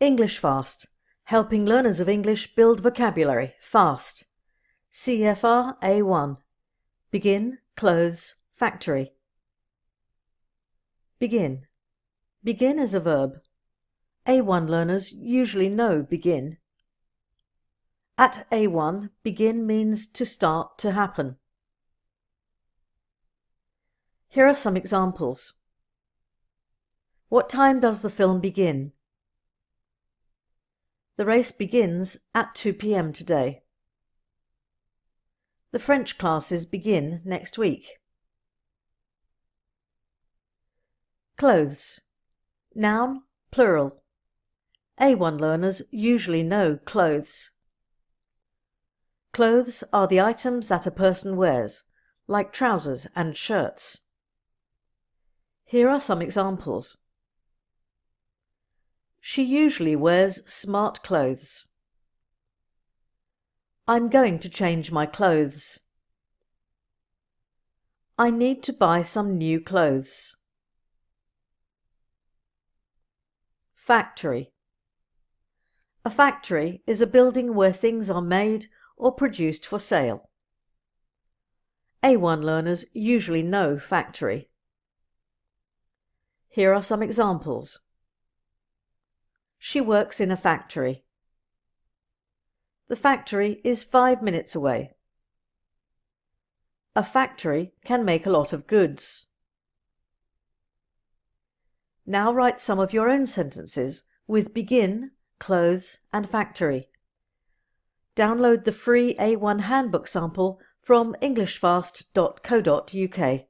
English Fast, helping learners of English build vocabulary fast. CEFR A1. Begin, clothes, factory. Begin. Begin is a verb. A1 learners usually know begin. At A1, begin means to start, to happen. Here are some examples. What time does the film begin? The race begins at 2 p.m. today. The French classes begin next week. Clothes. Noun, plural. A1 learners usually know clothes. Clothes are the items that a person wears, like trousers and shirts. Here are some examples. She usually wears smart clothes. I'm going to change my clothes. I need to buy some new clothes. Factory. A factory is a building where things are made or produced for sale. A1 learners usually know factory. Here are some examples. She works in a factory. The factory is 5 minutes away. A factory can make a lot of goods. Now write some of your own sentences with begin, clothes and factory. Download the free A1 handbook sample from englishfast.co.uk.